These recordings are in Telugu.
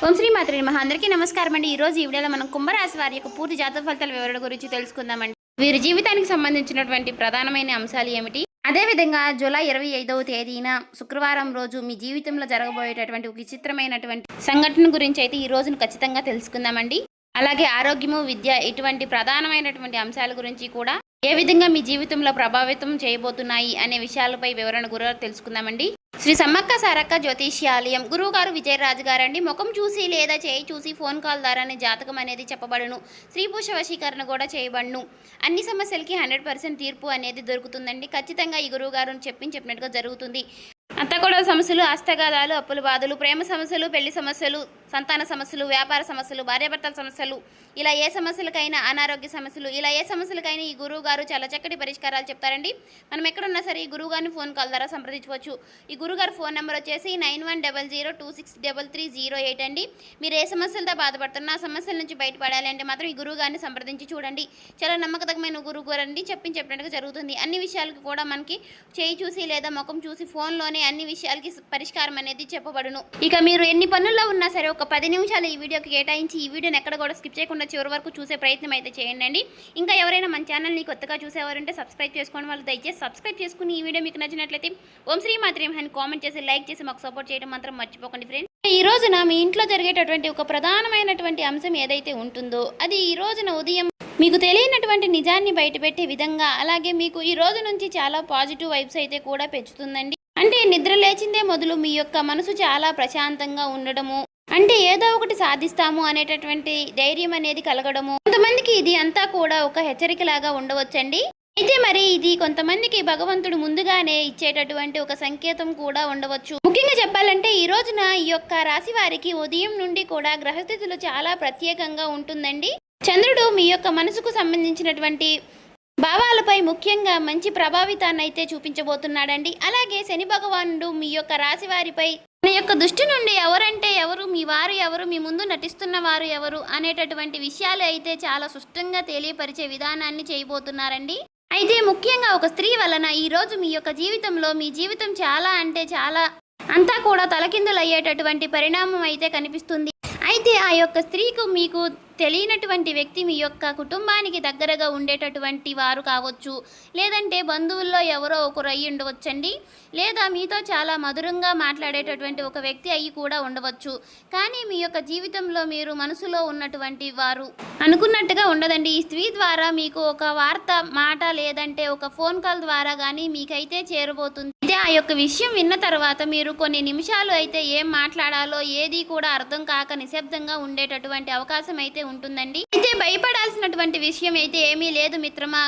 ఓం శ్రీ మాత్రే నమః. అందరికీ నమస్కారం అండి. ఈ రోజు ఈ వీడియోలో మనం కుంభరాశి వారి యొక్క పూర్తి జాతక ఫలితాల వివరణ గురించి తెలుసుకుందామండి. వీరి జీవితానికి సంబంధించినటువంటి ప్రధానమైన అంశాలు ఏమిటి, అదేవిధంగా జూలై 25వ తేదీన శుక్రవారం రోజు మీ జీవితంలో జరగబోయేటటువంటి ఒక విచిత్రమైనటువంటి సంఘటన గురించి అయితే ఈ రోజును ఖచ్చితంగా తెలుసుకుందామండి. అలాగే ఆరోగ్యము, విద్య ఇటువంటి ప్రధానమైనటువంటి అంశాల గురించి కూడా ఏ విధంగా మీ జీవితంలో ప్రభావితం చేయబోతున్నాయి అనే విషయాలపై వివరణ గురించి తెలుసుకుందామండి. శ్రీ సమ్మక్క సారక్క జ్యోతిష్యాలయం గురువు గారు విజయరాజు గారండి. ముఖం చూసి లేదా చేయి చూసి ఫోన్ కాల్ ద్వారానే జాతకం అనేది చెప్పబడును. స్త్రీ పురుష వశీకరణ కూడా చేయబడును. అన్ని సమస్యలకి 100% తీర్పు అనేది దొరుకుతుందండి. ఖచ్చితంగా ఈ గురువు గారు చెప్పినట్టుగా జరుగుతుంది. అత్తగొడవ సమస్యలు, హస్తగాదాలు, అప్పుల బాధలు, ప్రేమ సమస్యలు, పెళ్లి సమస్యలు, సంతాన సమస్యలు, వ్యాపార సమస్యలు, భార్యాభర్తల సమస్యలు, ఇలా ఏ సమస్యలకైనా, అనారోగ్య సమస్యలు, ఇలా ఏ సమస్యలకైనా ఈ గురువు గారు చాలా చక్కటి పరిష్కారాలు చెప్తారండి. మనం ఎక్కడున్నా సరే ఈ గురువు గారిని ఫోన్ కాల్ ద్వారా సంప్రదించవచ్చు. ఈ గురుగారు ఫోన్ నెంబర్ వచ్చేసి 9100263308 అండి. మీరు ఏ సమస్యలతో బాధపడుతున్నా ఆ సమస్యల నుంచి బయటపడాలి అంటే మాత్రం ఈ గురువు గారిని సంప్రదించి చూడండి. చాలా నమ్మకతమైన గురువు గారు అండి. చెప్పినట్టుగా జరుగుతుంది. అన్ని విషయాలకు కూడా మనకి చేయి చూసి లేదా ముఖం చూసి ఫోన్లోనే అన్ని విషయాలకి పరిష్కారం అనేది చెప్పబడును. ఇక మీరు ఎన్ని పనుల్లో ఉన్నా సరే ఒక 10 నిమిషాలు ఈ వీడియోకి కేటాయించి ఈ వీడియోని ఎక్కడ కూడా స్కిప్ చేయకుండా చివరి వరకు చూసే ప్రయత్నం అయితే చేయండి. ఇంకా ఎవరైనా మన ఛానల్ని కొత్తగా చూసేవారంటే సబ్స్క్రైబ్ చేసుకోండి. వాళ్ళు దయచేసి సబ్స్క్రైబ్ చేసుకుని ఈ వీడియో మీకు నచ్చినట్లయితే ఓం శ్రీ మాత్రే నమః అని కామెంట్ చేసి లైక్ చేసి మాకు సపోర్ట్ చేయడం మాత్రం మర్చిపోకండి ఫ్రెండ్స్. ఈ రోజున మీ ఇంట్లో జరిగేటటువంటి ఒక ప్రధానమైనటువంటి అంశం ఏదైతే ఉంటుందో అది ఈ రోజున ఉదయం మీకు తెలియనటువంటి నిజాన్ని బయటపెట్టే విధంగా, అలాగే మీకు ఈ రోజు నుంచి చాలా పాజిటివ్ వైబ్స్ అయితే కూడా పెంచుతుందండి. అంటే నిద్ర లేచిందే మొదలు మీ యొక్క మనసు చాలా ప్రశాంతంగా ఉండడము, అంటే ఏదో ఒకటి సాధిస్తాము అనేటటువంటి ధైర్యం అనేది కలగడము. కొంతమందికి ఇది అంతా కూడా ఒక హెచ్చరికలాగా ఉండవచ్చండి. అయితే మరి ఇది కొంతమందికి భగవంతుడు ముందుగానే ఇచ్చేటటువంటి ఒక సంకేతం కూడా ఉండవచ్చు. ముఖ్యంగా చెప్పాలంటే ఈ రోజున ఈ యొక్క రాశి వారికి ఉదయం నుండి కూడా గ్రహస్థితులు చాలా ప్రత్యేకంగా ఉంటుందండి. చంద్రుడు మీ యొక్క మనసుకు సంబంధించినటువంటి భావాలపై ముఖ్యంగా మంచి ప్రభావితాన్ని అయితే చూపించబోతున్నాడండి. అలాగే శని భగవానుడు మీ యొక్క రాశి వారిపై మీ యొక్క దృష్టి నుండి ఎవరంటే ఎవరు, మీ వారు ఎవరు, మీ ముందు నటిస్తున్న వారు ఎవరు అనేటటువంటి విషయాలు అయితే చాలా స్పష్టంగా తెలియపరిచే విధానాన్ని చేయబోతున్నారండి. అయితే ముఖ్యంగా ఒక స్త్రీ వలన ఈరోజు మీ యొక్క జీవితంలో మీ జీవితం చాలా అంటే చాలా అంతా కూడా తలకిందులు అయ్యేటటువంటి పరిణామం అయితే కనిపిస్తుంది. అయితే ఆ యొక్క స్త్రీకు మీకు తెలియనటువంటి వ్యక్తి మీ యొక్క కుటుంబానికి దగ్గరగా ఉండేటటువంటి వారు కావచ్చు, లేదంటే బంధువుల్లో ఎవరో ఒకరు అయ్యి ఉండవచ్చండి, లేదా మీతో చాలా మధురంగా మాట్లాడేటటువంటి ఒక వ్యక్తి అయ్యి కూడా ఉండవచ్చు. కానీ మీ యొక్క జీవితంలో మీరు మనసులో ఉన్నటువంటి వారు అనుకున్నట్టుగా ఉండదండి. ఈ స్త్రీ ద్వారా మీకు ఒక వార్త మాట లేదంటే ఒక ఫోన్ కాల్ ద్వారా కానీ మీకైతే చేరబోతుంది. అయితే ఆ యొక్క విషయం విన్న తర్వాత మీరు కొన్ని నిమిషాలు అయితే ఏం మాట్లాడాలో ఏది కూడా అర్థం కాక నిశ్శబ్దంగా ఉండేటటువంటి అవకాశం అయితే ఉంటుందండి. అయితే భయపడాల్సినటువంటి విషయం అయితే ఏమీ లేదు మిత్రమా.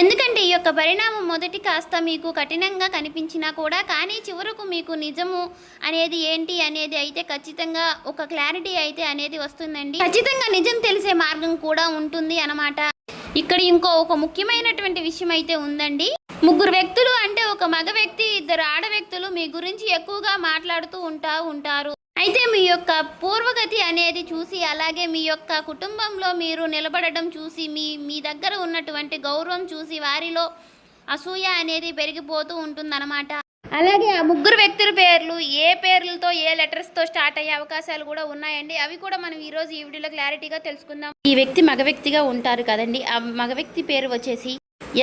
ఎందుకంటే ఈ యొక్క పరిణామం మొదటి కాస్త మీకు కఠినంగా కనిపించినా కూడా కానీ చివరకు మీకు నిజము అనేది ఏంటి అనేది అయితే ఖచ్చితంగా ఒక క్లారిటీ అయితే అనేది వస్తుందండి. ఖచ్చితంగా నిజం తెలిసే మార్గం కూడా ఉంటుంది అన్నమాట. ఇక్కడ ఒక ముఖ్యమైనటువంటి విషయం అయితే ఉందండి. ముగ్గురు వ్యక్తులు అంటే ఒక మగ వ్యక్తి, ఇద్దరు ఆడ వ్యక్తులు మీ గురించి ఎక్కువగా మాట్లాడుతూ ఉంటారు. అయితే మీ యొక్క పూర్వగతి అనేది చూసి, అలాగే మీ యొక్క కుటుంబంలో మీరు నిలబడడం చూసి, మీ దగ్గర ఉన్నటువంటి గౌరవం చూసి వారిలో అసూయ అనేది పెరిగిపోతూ ఉంటుందన్నమాట. అలాగే ఆ ముగ్గురు వ్యక్తుల పేర్లు ఏ పేర్లతో ఏ లెటర్స్తో స్టార్ట్ అయ్యే అవకాశాలు కూడా ఉన్నాయండి. అవి కూడా మనం ఈరోజు ఈ వీడియోలో క్లారిటీగా తెలుసుకుందాం. ఈ వ్యక్తి మగ వ్యక్తిగా ఉంటారు కదండి. ఆ మగ వ్యక్తి పేరు వచ్చేసి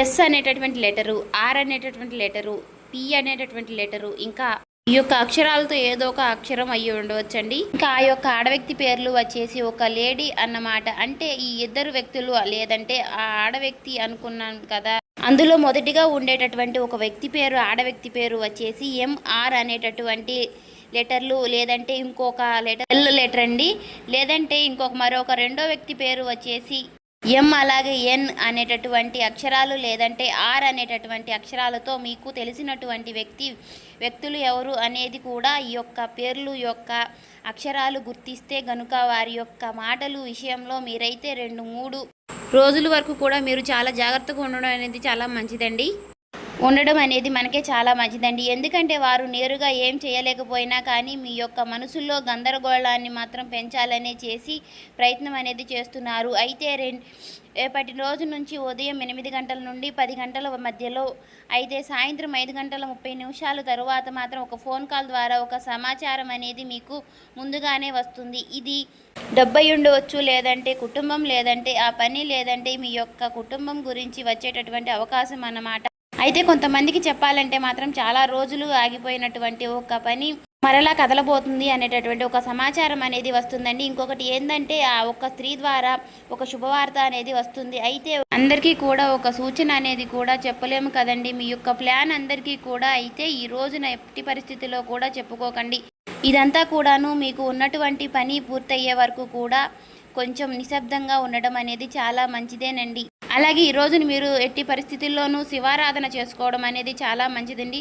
ఎస్ అనేటటువంటి లెటరు, ఆర్ అనేటటువంటి లెటరు, పి అనేటటువంటి లెటరు, ఇంకా ఈ యొక్క అక్షరాలతో ఏదో ఒక అక్షరం అయ్యి ఉండవచ్చండి. ఇంకా ఆ యొక్క ఆడవ్యక్తి పేర్లు వచ్చేసి ఒక లేడీ అన్నమాట. అంటే ఈ ఇద్దరు వ్యక్తులు లేదంటే ఆ ఆడవ్యక్తి అనుకున్నాను కదా, అందులో మొదటిగా ఉండేటటువంటి ఒక వ్యక్తి పేరు, ఆడవ్యక్తి పేరు వచ్చేసి ఎంఆర్ అనేటటువంటి లెటర్లు, లేదంటే ఇంకొక లెటర్ అండి, లేదంటే మరొక రెండో వ్యక్తి పేరు వచ్చేసి ఎం అలాగే ఎన్ అనేటటువంటి అక్షరాలు, లేదంటే ఆర్ అనేటటువంటి అక్షరాలతో మీకు తెలిసినటువంటి వ్యక్తులు ఎవరు అనేది కూడా ఈ యొక్క పేర్లు యొక్క అక్షరాలు గుర్తిస్తే గనుక వారి యొక్క మాటలు విషయంలో మీరైతే 2-3 రోజుల వరకు కూడా మీరు చాలా జాగ్రత్తగా ఉండడం అనేది చాలా మంచిదండి. ఉండడం అనేది మనకే చాలా మంచిదండి. ఎందుకంటే వారు నేరుగా ఏం చేయలేకపోయినా కానీ మీ యొక్క మనసుల్లో గందరగోళాన్ని మాత్రం పెంచాలనే చేసి ప్రయత్నం అనేది చేస్తున్నారు. అయితే రేపటి రోజు నుంచి ఉదయం 8 గంటల నుండి 10 గంటల మధ్యలో, అయితే సాయంత్రం 5:30 తరువాత మాత్రం ఒక ఫోన్ కాల్ ద్వారా ఒక సమాచారం అనేది మీకు ముందుగానే వస్తుంది. ఇది డబ్బై ఉండవచ్చు, లేదంటే కుటుంబం, లేదంటే ఆ పని, లేదంటే మీ యొక్క కుటుంబం గురించి వచ్చేటటువంటి అవకాశం అన్నమాట. అయితే కొంతమందికి చెప్పాలంటే మాత్రం చాలా రోజులు ఆగిపోయినటువంటి ఒక పని మరలా కదలబోతుంది అనేటటువంటి ఒక సమాచారం అనేది వస్తుందండి. ఇంకొకటి ఏంటంటే ఆ ఒక్క స్త్రీ ద్వారా ఒక శుభవార్త అనేది వస్తుంది. అయితే అందరికీ కూడా ఒక సూచన అనేది కూడా చెప్పలేము కదండి. మీ యొక్క ప్లాన్ అందరికీ కూడా అయితే ఈ రోజున ఎట్టి పరిస్థితిలో కూడా చెప్పుకోకండి. ఇదంతా కూడాను మీకు ఉన్నటువంటి పని పూర్తయ్యే వరకు కూడా కొంచెం నిశ్శబ్దంగా ఉండడం అనేది చాలా మంచిదేనండి. అలాగే ఈ రోజున మీరు ఎట్టి పరిస్థితుల్లోనూ శివారాధన చేసుకోవడం అనేది చాలా మంచిదండి.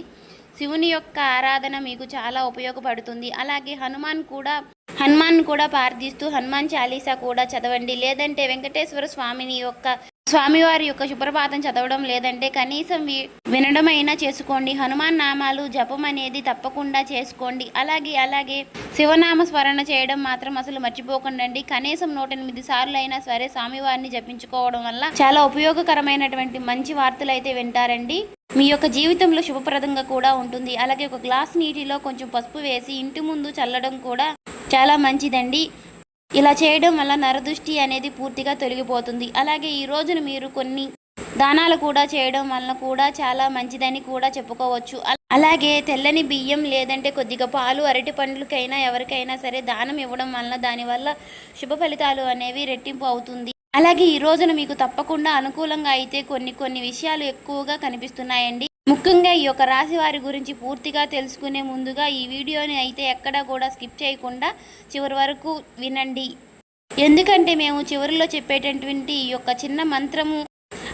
శివుని యొక్క ఆరాధన మీకు చాలా ఉపయోగపడుతుంది. అలాగే హనుమాన్ కూడా ప్రార్థిస్తూ హనుమాన్ చాలీసా కూడా చదవండి. లేదంటే వెంకటేశ్వర స్వామివారి యొక్క సుప్రభాతం చదవడం, లేదంటే కనీసం వినడమైనా చేసుకోండి. హనుమాన్ నామాలు జపం అనేది తప్పకుండా చేసుకోండి. అలాగే శివనామ స్మరణ చేయడం మాత్రం అసలు మర్చిపోకండి. కనీసం 108 సార్లు అయినా సరే స్వామివారిని జపించుకోవడం వల్ల చాలా ఉపయోగకరమైనటువంటి మంచి వార్తలు అయితే వింటారండి. మీ యొక్క జీవితంలో శుభప్రదంగా కూడా ఉంటుంది. అలాగే ఒక గ్లాస్ నీటిలో కొంచెం పసుపు వేసి ఇంటి ముందు చల్లడం కూడా చాలా మంచిదండి. ఇలా చేయడం వల్ల నరదృష్టి అనేది పూర్తిగా తొలగిపోతుంది. అలాగే ఈ రోజున మీరు కొన్ని దానాలు కూడా చేయడం వలన కూడా చాలా మంచిదని కూడా చెప్పుకోవచ్చు. అలాగే తెల్లని బియ్యం, లేదంటే కొద్దిగా పాలు, అరటి పండ్లకైనా ఎవరికైనా సరే దానం ఇవ్వడం వలన దానివల్ల శుభ ఫలితాలు అనేవి రెట్టింపు అవుతుంది. అలాగే ఈ రోజున మీకు తప్పకుండా అనుకూలంగా అయితే కొన్ని విషయాలు ఎక్కువగా కనిపిస్తున్నాయండి. ముఖ్యంగా ఈ యొక్క రాశి వారి గురించి పూర్తిగా తెలుసుకునే ముందుగా ఈ వీడియోని అయితే ఎక్కడా కూడా స్కిప్ చేయకుండా చివరి వరకు వినండి. ఎందుకంటే మేము చివరిలో చెప్పేటటువంటి ఈ యొక్క చిన్న మంత్రము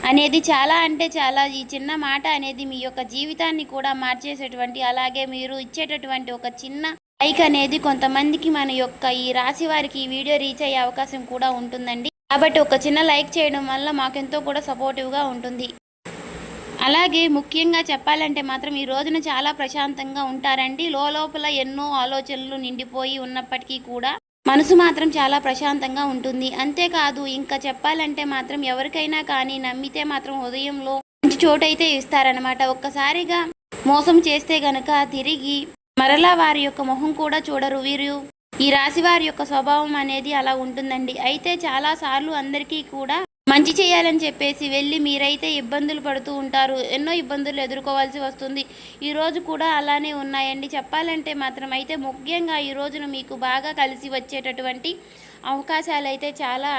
అనేది చాలా ఈ చిన్న మాట అనేది మీ యొక్క జీవితాన్ని కూడా మార్చేసేటువంటి, అలాగే మీరు ఇచ్చేటటువంటి ఒక చిన్న లైక్ అనేది కొంతమందికి మన యొక్క ఈ రాశి వారికి ఈ వీడియో రీచ్ అయ్యే అవకాశం కూడా ఉంటుందండి. కాబట్టి ఒక చిన్న లైక్ చేయడం వల్ల మాకెంతో కూడా సపోర్టివ్గా ఉంటుంది. అలాగే ముఖ్యంగా చెప్పాలంటే మాత్రం ఈ రోజున చాలా ప్రశాంతంగా ఉంటారండి. లోపల ఎన్నో ఆలోచనలు నిండిపోయి ఉన్నప్పటికీ కూడా మనసు మాత్రం చాలా ప్రశాంతంగా ఉంటుంది. అంతేకాదు ఇంకా చెప్పాలంటే మాత్రం ఎవరికైనా కానీ నమ్మితే మాత్రం హృదయంలో మంచి చోటైతే ఇస్తారనమాట. ఒక్కసారిగా మోసం చేస్తే గనక తిరిగి మరలా వారి యొక్క మొహం కూడా చూడరు. ఈ రాశి వారి యొక్క స్వభావం అనేది అలా ఉంటుందండి. అయితే చాలాసార్లు అందరికీ కూడా మంచి చేయాలని చెప్పేసి వెళ్ళి మీరైతే ఇబ్బందులు పడుతూ ఉంటారు. ఎన్నో ఇబ్బందులు ఎదుర్కోవాల్సి వస్తుంది. ఈరోజు కూడా అలానే ఉన్నాయండి చెప్పాలంటే మాత్రం. అయితే ముఖ్యంగా ఈ రోజున మీకు బాగా కలిసి వచ్చేటటువంటి అవకాశాలు అయితే చాలా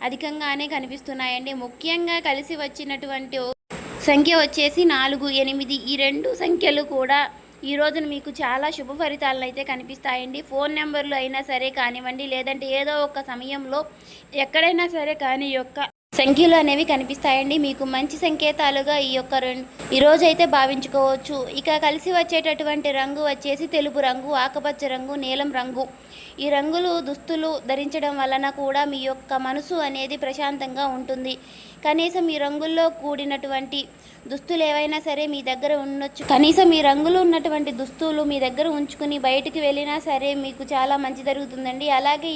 అధికంగానే కనిపిస్తున్నాయండి. ముఖ్యంగా కలిసి వచ్చినటువంటి సంఖ్య వచ్చేసి 4, 8 ఈ 2 సంఖ్యలు కూడా ఈ రోజున మీకు చాలా శుభ ఫలితాలను అయితే కనిపిస్తాయండి. ఫోన్ నెంబర్లు అయినా సరే కానివ్వండి, లేదంటే ఏదో ఒక సమయంలో ఎక్కడైనా సరే కానీ యొక్క సంఖ్యలు అనేవి కనిపిస్తాయండి. మీకు మంచి సంకేతాలుగా ఈ రోజు అయితే భావించుకోవచ్చు. ఇక కలిసి వచ్చేటటువంటి రంగు వచ్చేసి తెలుపు రంగు, ఆకుపచ్చ రంగు, నీలం రంగు. ఈ రంగులు దుస్తులు ధరించడం వలన కూడా మీ యొక్క మనసు అనేది ప్రశాంతంగా ఉంటుంది. కనీసం ఈ రంగుల్లో కూడినటువంటి దుస్తులు ఏవైనా సరే మీ దగ్గర ఉండొచ్చు. కనీసం ఈ రంగులు ఉన్నటువంటి దుస్తులు మీ దగ్గర ఉంచుకుని బయటికి వెళ్ళినా సరే మీకు చాలా మంచి జరుగుతుందండి. అలాగే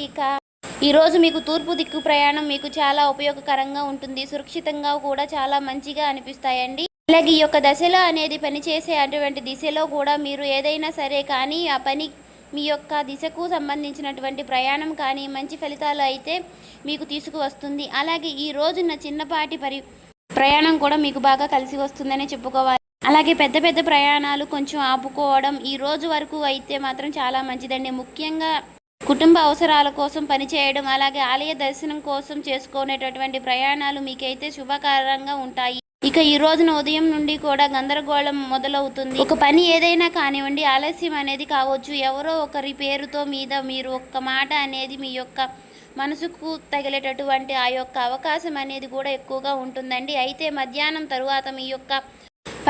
ఈరోజు మీకు తూర్పు దిక్కు ప్రయాణం మీకు చాలా ఉపయోగకరంగా ఉంటుంది. సురక్షితంగా కూడా చాలా మంచిగా అనిపిస్తాయండి. అలాగే ఈ యొక్క దశలో అనేది పనిచేసే అటువంటి దిశలో కూడా మీరు ఏదైనా సరే కానీ ఆ పని మీ యొక్క దిశకు సంబంధించినటువంటి ప్రయాణం కానీ మంచి ఫలితాలు అయితే మీకు తీసుకువస్తుంది. అలాగే ఈ రోజున చిన్నపాటి ప్రయాణం కూడా మీకు బాగా కలిసి వస్తుందని చెప్పుకోవాలి. అలాగే పెద్ద ప్రయాణాలు కొంచెం ఆపుకోవడం ఈ రోజు వరకు అయితే మాత్రం చాలా మంచిదండి. ముఖ్యంగా కుటుంబ అవసరాల కోసం పనిచేయడం, అలాగే ఆలయ దర్శనం కోసం చేసుకునేటటువంటి ప్రయాణాలు మీకైతే శుభకరంగా ఉంటాయి. ఇక ఈ రోజున ఉదయం నుండి కూడా గందరగోళం మొదలవుతుంది. ఒక పని ఏదైనా కానివ్వండి ఆలస్యం అనేది కావచ్చు. ఎవరో ఒకరి పేరుతో మీద మీరు ఒక్క మాట అనేది మీ యొక్క మనసుకు తగిలేటటువంటి ఆ యొక్క అవకాశం అనేది కూడా ఎక్కువగా ఉంటుందండి. అయితే మధ్యాహ్నం తరువాత మీ యొక్క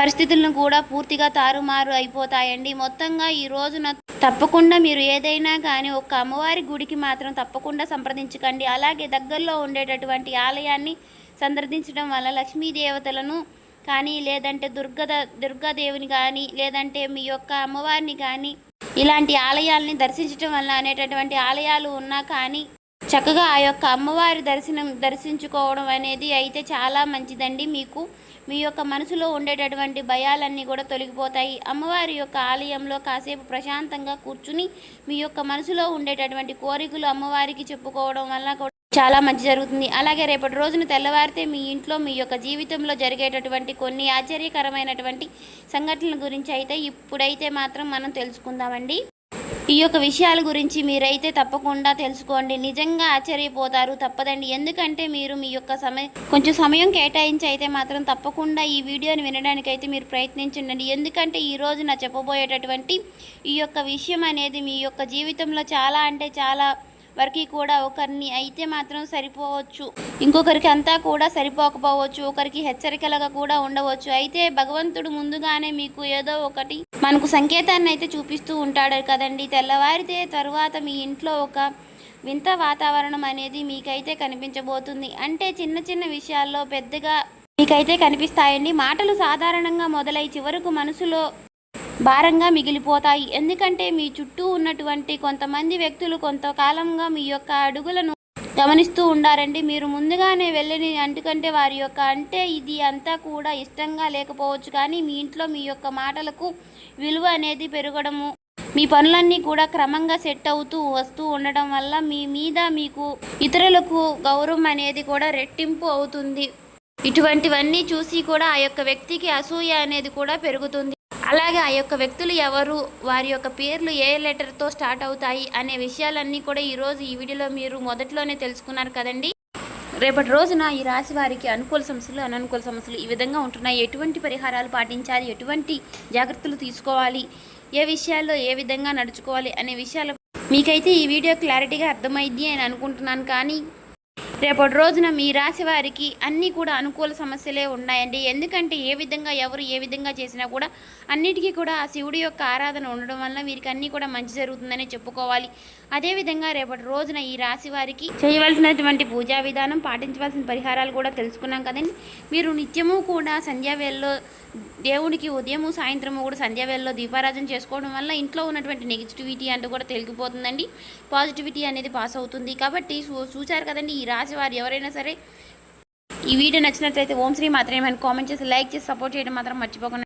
పరిస్థితులను కూడా పూర్తిగా తారుమారు అయిపోతాయండి. మొత్తంగా ఈ రోజున తప్పకుండా మీరు ఏదైనా కానీ ఒక అమ్మవారి గుడికి మాత్రం తప్పకుండా సంప్రదించకండి. అలాగే దగ్గరలో ఉండేటటువంటి ఆలయాన్ని సందర్శించడం వల్ల లక్ష్మీ దేవతలను కానీ లేదంటే దుర్గాదేవిని కానీ లేదంటే మీ యొక్క అమ్మవారిని కానీ ఇలాంటి ఆలయాల్ని దర్శించడం వల్ల అనేటటువంటి ఆలయాలు ఉన్నా కానీ చక్కగా ఆ యొక్క అమ్మవారి దర్శించుకోవడం అనేది అయితే చాలా మంచిదండి. మీకు మీ యొక్క మనసులో ఉండేటటువంటి భయాలన్నీ కూడా తొలగిపోతాయి. అమ్మవారి యొక్క ఆలయంలో కాసేపు ప్రశాంతంగా కూర్చుని మీ యొక్క మనసులో ఉండేటటువంటి కోరికలు అమ్మవారికి చెప్పుకోవడం వల్ల కూడా చాలా మంచి జరుగుతుంది. అలాగే రేపటి రోజున తెల్లవారితే మీ ఇంట్లో మీ యొక్క జీవితంలో జరిగేటటువంటి కొన్ని ఆశ్చర్యకరమైనటువంటి సంఘటనల గురించి అయితే ఇప్పుడైతే మాత్రం మనం తెలుసుకుందామండి. ఈ యొక్క విషయాల గురించి మీరైతే తప్పకుండా తెలుసుకోండి. నిజంగా ఆశ్చర్యపోతారు, తప్పదండి. ఎందుకంటే మీరు మీ యొక్క కొంచెం సమయం కేటాయించి అయితే మాత్రం తప్పకుండా ఈ వీడియోని వినడానికైతే మీరు ప్రయత్నించండి. ఎందుకంటే ఈరోజు నా చెప్పబోయేటటువంటి ఈ యొక్క విషయం అనేది మీ యొక్క జీవితంలో చాలా అంటే చాలా వరకు కూడా ఒకరిని అయితే మాత్రం సరిపోవచ్చు, ఇంకొకరికి అంతా కూడా సరిపోకపోవచ్చు, ఒకరికి హెచ్చరికలుగా కూడా ఉండవచ్చు. అయితే భగవంతుడు ముందుగానే మీకు ఏదో ఒకటి మనకు సంకేతాన్ని అయితే చూపిస్తూ ఉంటాడు కదండి. తెల్లవారితే తరువాత మీ ఇంట్లో ఒక వింత వాతావరణం అనేది మీకైతే కనిపించబోతుంది. అంటే చిన్న చిన్న విషయాల్లో పెద్దగా మీకైతే కనిపిస్తాయండి. మాటలు సాధారణంగా మొదలై చివరకు మనసులో భారంగా మిగిలిపోతాయి. ఎందుకంటే మీ చుట్టూ ఉన్నటువంటి కొంతమంది వ్యక్తులు కొంతకాలంగా మీ యొక్క అడుగులను గమనిస్తూ ఉండారండి. మీరు ముందుగానే వెళ్ళని ఎందుకంటే వారి యొక్క అంటే ఇది అంతా కూడా ఇష్టంగా లేకపోవచ్చు, కానీ మీ ఇంట్లో మీ యొక్క మాటలకు విలువ అనేది పెరగడము, మీ పనులన్నీ కూడా క్రమంగా సెట్ అవుతూ వస్తూ ఉండడం వల్ల మీ మీద మీకు ఇతరులకు గౌరవం అనేది కూడా రెట్టింపు అవుతుంది. ఇటువంటివన్నీ చూసి కూడా ఆ యొక్క వ్యక్తికి అసూయ అనేది కూడా పెరుగుతుంది. అలాగే ఆ యొక్క వ్యక్తులు ఎవరు, వారి యొక్క పేర్లు ఏ లెటర్తో స్టార్ట్ అవుతాయి అనే విషయాలన్నీ కూడా ఈరోజు ఈ వీడియోలో మీరు మొదట్లోనే తెలుసుకున్నారు కదండి. రేపటి రోజున ఈ రాశి వారికి అనుకూల సమస్యలు, అననుకూల సమస్యలు ఈ విధంగా ఉంటున్నాయి. ఎటువంటి పరిహారాలు పాటించాలి, ఎటువంటి జాగ్రత్తలు తీసుకోవాలి, ఏ విషయాల్లో ఏ విధంగా నడుచుకోవాలి అనే విషయాలు మీకైతే ఈ వీడియో క్లారిటీగా అర్థమైంది అని అనుకుంటున్నాను. కానీ రేపటి రోజున మీ రాశి వారికి అన్నీ కూడా అనుకూల సమస్యలే ఉన్నాయండి. ఎందుకంటే ఏ విధంగా ఎవరు ఏ విధంగా చేసినా కూడా అన్నిటికీ కూడా ఆ శివుడి యొక్క ఆరాధన ఉండడం వల్ల వీరికి అన్నీ కూడా మంచి జరుగుతుందని చెప్పుకోవాలి. అదేవిధంగా రేపటి రోజున ఈ రాశి వారికి చేయవలసినటువంటి పూజా విధానం, పాటించవలసిన పరిహారాలు కూడా తెలుసుకున్నాం కదండి. మీరు నిత్యము కూడా సంధ్యావేళలో దేవుడికి ఉదయము సాయంత్రము కూడా సంధ్యావేళలో దీపారాధన చేసుకోవడం వల్ల ఇంట్లో ఉన్నటువంటి నెగిటివిటీ అంటూ కూడా తొలగిపోతుందండి. పాజిటివిటీ అనేది పాస్ అవుతుంది. కాబట్టి చూశారు కదండి, ఈ రాశి వారు ఎవరైనా సరే ఈ వీడియో నచ్చినట్లయితే ఓం శ్రీ మాత్రమే కామెంట్ చేసి లైక్ చేసి సపోర్ట్ చేయడం మాత్రం మర్చిపోకుండా.